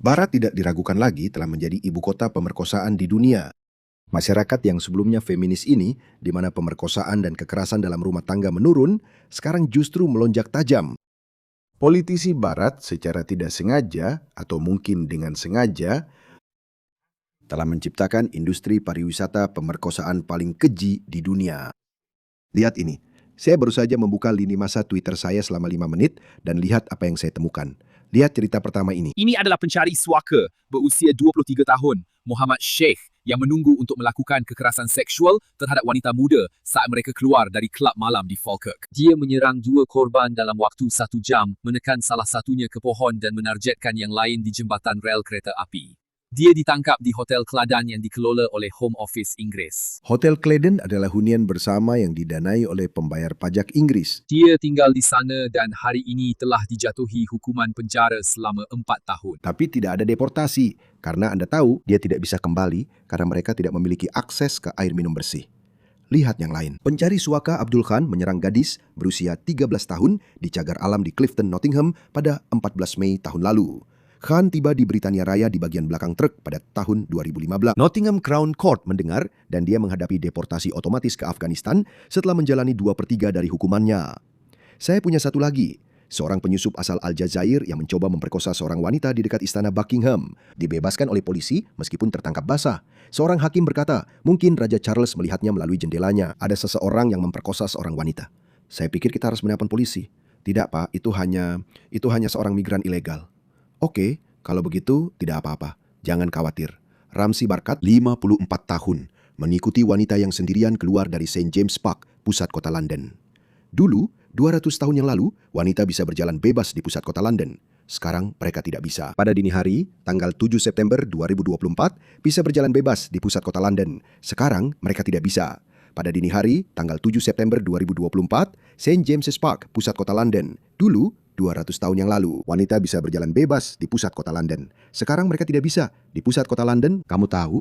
Barat tidak diragukan lagi telah menjadi ibu kota pemerkosaan di dunia. Masyarakat yang sebelumnya feminis ini, di mana pemerkosaan dan kekerasan dalam rumah tangga menurun, sekarang justru melonjak tajam. Politisi Barat secara tidak sengaja, atau mungkin dengan sengaja, telah menciptakan industri pariwisata pemerkosaan paling keji di dunia. Lihat ini, saya baru saja membuka lini masa Twitter saya selama 5 menit dan lihat apa yang saya temukan. Lihat cerita pertama ini. Ini adalah pencari suaka berusia 23 tahun, Muhammad Sheikh, yang menunggu untuk melakukan kekerasan seksual terhadap wanita muda saat mereka keluar dari kelab malam di Falkirk. Dia menyerang 2 korban dalam waktu 1 jam, menekan salah satunya ke pohon dan menargetkan yang lain di jembatan rel kereta api. Dia ditangkap di Hotel Kladan yang dikelola oleh Home Office Inggris. Hotel Claydon adalah hunian bersama yang didanai oleh pembayar pajak Inggris. Dia tinggal di sana dan hari ini telah dijatuhi hukuman penjara selama 4 tahun. Tapi tidak ada deportasi, karena Anda tahu dia tidak bisa kembali karena mereka tidak memiliki akses ke air minum bersih. Lihat yang lain. Pencari suaka Abdul Khan menyerang gadis berusia 13 tahun di cagar alam di Clifton, Nottingham pada 14 Mei tahun lalu. Khan tiba di Britania Raya di bagian belakang truk pada tahun 2015. Nottingham Crown Court mendengar dan dia menghadapi deportasi otomatis ke Afghanistan setelah menjalani 2/3 dari hukumannya. Saya punya satu lagi. Seorang penyusup asal Aljazair yang mencoba memperkosa seorang wanita di dekat istana Buckingham. Dibebaskan oleh polisi meskipun tertangkap basah. Seorang hakim berkata, mungkin Raja Charles melihatnya melalui jendelanya. Ada seseorang yang memperkosa seorang wanita. Saya pikir kita harus menelpon polisi. Tidak, Pak, itu hanya seorang migran ilegal. Oke, kalau begitu tidak apa-apa. Jangan khawatir. Ramsi Barkat, 54 tahun, mengikuti wanita yang sendirian keluar dari St. James Park, pusat kota London. Dulu, 200 tahun yang lalu, wanita bisa berjalan bebas di pusat kota London. Sekarang mereka tidak bisa. Pada dini hari, tanggal 7 September 2024, bisa berjalan bebas di pusat kota London. Sekarang mereka tidak bisa. Pada dini hari, tanggal 7 September 2024, St. James's Park, pusat kota London. Dulu, 200 tahun yang lalu, wanita bisa berjalan bebas di pusat kota London. Sekarang mereka tidak bisa. Di pusat kota London, kamu tahu,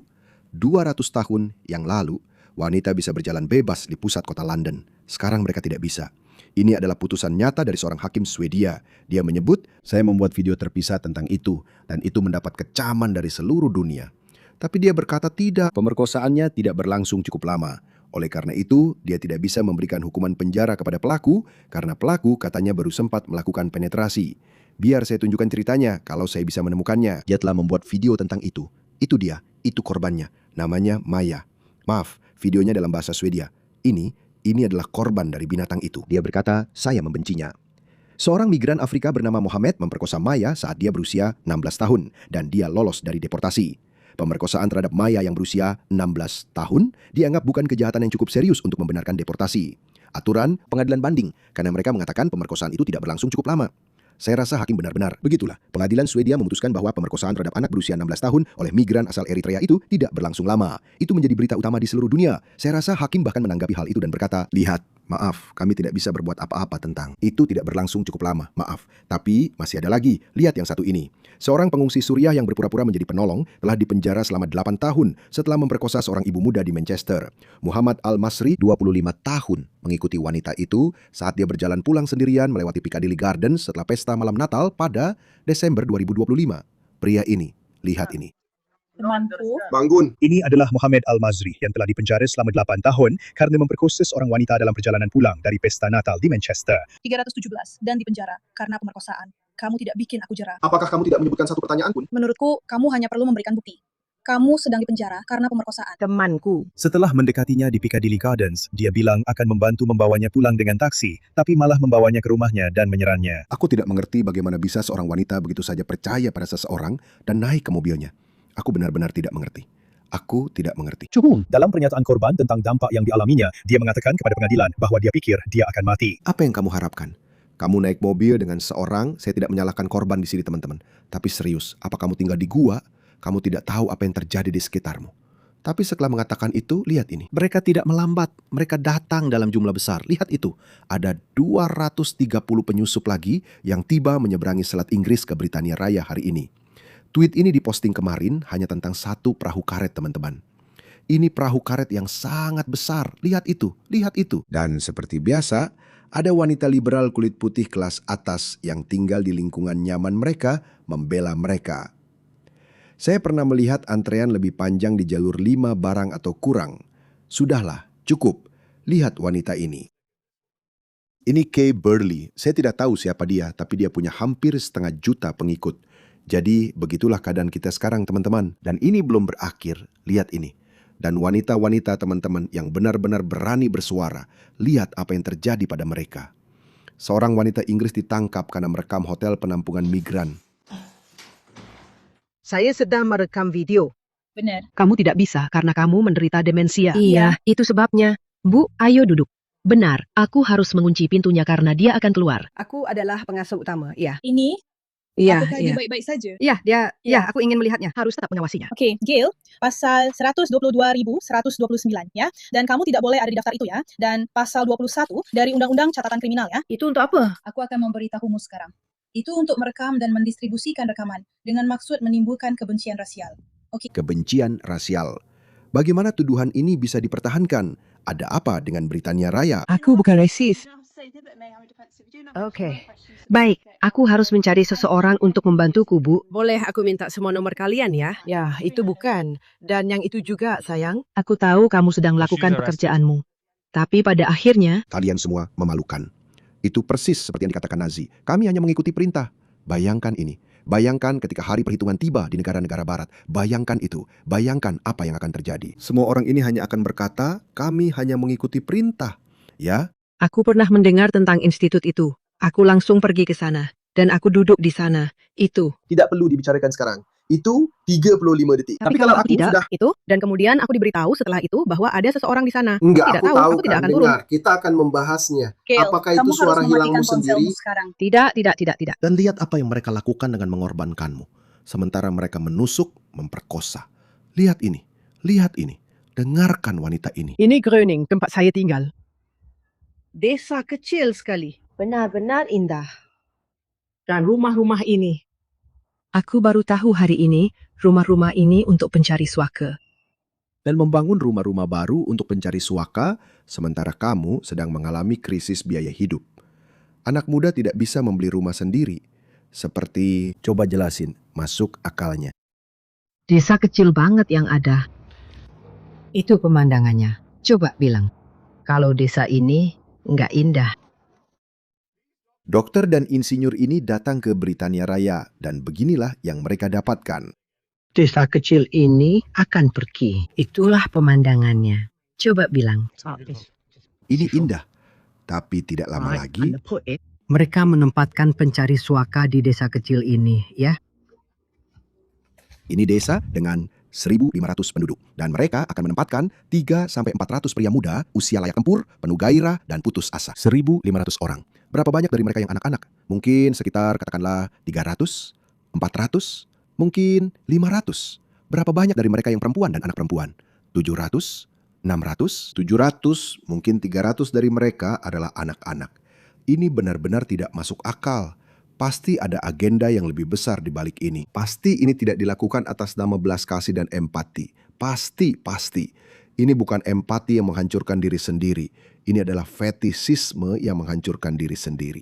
200 tahun yang lalu, wanita bisa berjalan bebas di pusat kota London. Sekarang mereka tidak bisa. Ini adalah putusan nyata dari seorang hakim Swedia. Dia menyebut, saya membuat video terpisah tentang itu, dan itu mendapat kecaman dari seluruh dunia. Tapi dia berkata tidak, pemerkosaannya tidak berlangsung cukup lama. Oleh karena itu, dia tidak bisa memberikan hukuman penjara kepada pelaku, karena pelaku katanya baru sempat melakukan penetrasi. Biar saya tunjukkan ceritanya, kalau saya bisa menemukannya. Dia telah membuat video tentang itu. Itu dia, itu korbannya. Namanya Maya. Maaf, videonya dalam bahasa Swedia. Ini adalah korban dari binatang itu. Dia berkata, saya membencinya. Seorang migran Afrika bernama Mohammed memperkosa Maya saat dia berusia 16 tahun, dan dia lolos dari deportasi. Pemerkosaan terhadap Maya yang berusia 16 tahun dianggap bukan kejahatan yang cukup serius untuk membenarkan deportasi. Aturan pengadilan banding, karena mereka mengatakan pemerkosaan itu tidak berlangsung cukup lama. Saya rasa hakim benar-benar. Begitulah, pengadilan Swedia memutuskan bahwa pemerkosaan terhadap anak berusia 16 tahun oleh migran asal Eritrea itu tidak berlangsung lama. Itu menjadi berita utama di seluruh dunia. Saya rasa hakim bahkan menanggapi hal itu dan berkata, lihat, maaf, kami tidak bisa berbuat apa-apa tentang. Itu tidak berlangsung cukup lama, maaf. Tapi masih ada lagi, lihat yang satu ini. Seorang pengungsi Suriah yang berpura-pura menjadi penolong telah dipenjara selama 8 tahun setelah memperkosa seorang ibu muda di Manchester. Muhammad Al-Masri, 25 tahun, mengikuti wanita itu saat dia berjalan pulang sendirian melewati Piccadilly Gardens setelah pesta malam Natal pada Desember 2025. Pria ini, lihat ini. Temanku, Bangun. Ini adalah Muhammad Al-Mazri yang telah dipenjara selama 8 tahun karena memperkosa seorang wanita dalam perjalanan pulang dari pesta Natal di Manchester. 317 dan dipenjara karena pemerkosaan. Kamu tidak bikin aku jera. Apakah kamu tidak menyebutkan satu pertanyaan pun? Menurutku, kamu hanya perlu memberikan bukti. Kamu sedang dipenjara karena pemerkosaan. Temanku, Setelah mendekatinya di Piccadilly Gardens, dia bilang akan membantu membawanya pulang dengan taksi, tapi malah membawanya ke rumahnya dan menyerangnya. Aku tidak mengerti bagaimana bisa seorang wanita begitu saja percaya pada seseorang dan naik ke mobilnya. Aku benar-benar tidak mengerti. Aku tidak mengerti. Dalam pernyataan korban tentang dampak yang dialaminya, dia mengatakan kepada pengadilan bahwa dia pikir dia akan mati. Apa yang kamu harapkan? Kamu naik mobil dengan seorang, saya tidak menyalahkan korban di sini teman-teman. Tapi serius, apa kamu tinggal di gua? Kamu tidak tahu apa yang terjadi di sekitarmu. Tapi setelah mengatakan itu, lihat ini. Mereka tidak melambat, mereka datang dalam jumlah besar. Lihat itu, ada 230 penyusup lagi yang tiba menyeberangi Selat Inggris ke Britania Raya hari ini. Tweet ini diposting kemarin hanya tentang satu perahu karet teman-teman. Ini perahu karet yang sangat besar, lihat itu, lihat itu. Dan seperti biasa, ada wanita liberal kulit putih kelas atas yang tinggal di lingkungan nyaman mereka membela mereka. Saya pernah melihat antrean lebih panjang di jalur 5 barang atau kurang. Sudahlah, cukup. Lihat wanita ini. Ini Kay Burley. Saya tidak tahu siapa dia, tapi dia punya hampir 1,5 juta pengikut. Jadi, begitulah keadaan kita sekarang, teman-teman. Dan ini belum berakhir. Lihat ini. Dan wanita-wanita, teman-teman, yang benar-benar berani bersuara. Lihat apa yang terjadi pada mereka. Seorang wanita Inggris ditangkap karena merekam hotel penampungan migran. Saya sedang merekam video. Benar. Kamu tidak bisa karena kamu menderita demensia. Iya. Itu sebabnya. Bu, ayo duduk. Benar, aku harus mengunci pintunya karena dia akan keluar. Aku adalah pengasuh utama, ya. Ini, Iya, apakah dia iya. baik-baik saja? Iya, Iya. ya, aku ingin melihatnya. Harus tetap mengawasinya. Oke, Gail, pasal 122.129 ya. Dan kamu tidak boleh ada di daftar itu ya. Dan pasal 21 dari Undang-Undang Catatan Kriminal ya. Itu untuk apa? Aku akan memberitahumu sekarang. Itu untuk merekam dan mendistribusikan rekaman dengan maksud menimbulkan kebencian rasial. Kebencian rasial. Bagaimana tuduhan ini bisa dipertahankan? Ada apa dengan Britania Raya? Aku bukan resis. Oke. Baik, aku harus mencari seseorang untuk membantuku, Bu. Boleh aku minta semua nomor kalian, ya? Ya, itu bukan. Dan yang itu juga, sayang. Aku tahu kamu sedang melakukan pekerjaanmu. Tapi pada akhirnya, Kalian semua memalukan. Itu persis seperti yang dikatakan Nazi. Kami hanya mengikuti perintah. Bayangkan ini. Bayangkan ketika hari perhitungan tiba di negara-negara barat. Bayangkan itu. Bayangkan apa yang akan terjadi. Semua orang ini hanya akan berkata, kami hanya mengikuti perintah. Ya, aku pernah mendengar tentang institut itu. Aku langsung pergi ke sana. Dan aku duduk di sana. Itu. tidak perlu dibicarakan sekarang. Itu 35 detik. Tapi kalau aku tidak, Itu, dan kemudian aku diberitahu setelah itu bahwa ada seseorang di sana. Enggak, Aku tidak tahu, aku tidak akan turun. Kita akan membahasnya. Gail, Apakah kamu itu harus suara hilangmu mematikan ponselmu sendiri? sekarang. Tidak. Dan lihat apa yang mereka lakukan dengan mengorbankanmu. Sementara mereka menusuk, memperkosa. Lihat ini. Lihat ini. Dengarkan wanita ini. Ini Gröning, tempat saya tinggal. Desa kecil sekali. Benar-benar indah. Dan rumah-rumah ini. Aku baru tahu hari ini, rumah-rumah ini untuk pencari suaka. Dan membangun rumah-rumah baru untuk pencari suaka, sementara kamu sedang mengalami krisis biaya hidup. Anak muda tidak bisa membeli rumah sendiri. Seperti, coba jelasin, masuk akalnya. Desa kecil banget yang ada. Itu pemandangannya. Coba bilang. Kalau desa ini nggak indah. Dokter dan insinyur ini datang ke Britania Raya, dan beginilah yang mereka dapatkan. Desa kecil ini akan pergi. Itulah pemandangannya. Coba bilang. Ini indah, tapi tidak lama lagi, Mereka menempatkan pencari suaka di desa kecil ini, ya. ini desa dengan 1.500 penduduk. Dan mereka akan menempatkan 3-400 pria muda, usia layak tempur, penuh gairah, dan putus asa. 1.500 orang. Berapa banyak dari mereka yang anak-anak? Mungkin sekitar katakanlah 300, 400, mungkin 500. Berapa banyak dari mereka yang perempuan dan anak perempuan? 700, 600, 700, mungkin 300 dari mereka adalah anak-anak. Ini benar-benar tidak masuk akal. Pasti ada agenda yang lebih besar di balik ini. Pasti ini tidak dilakukan atas nama belas kasih dan empati. Pasti. Ini bukan empati yang menghancurkan diri sendiri. Ini adalah fetisisme yang menghancurkan diri sendiri.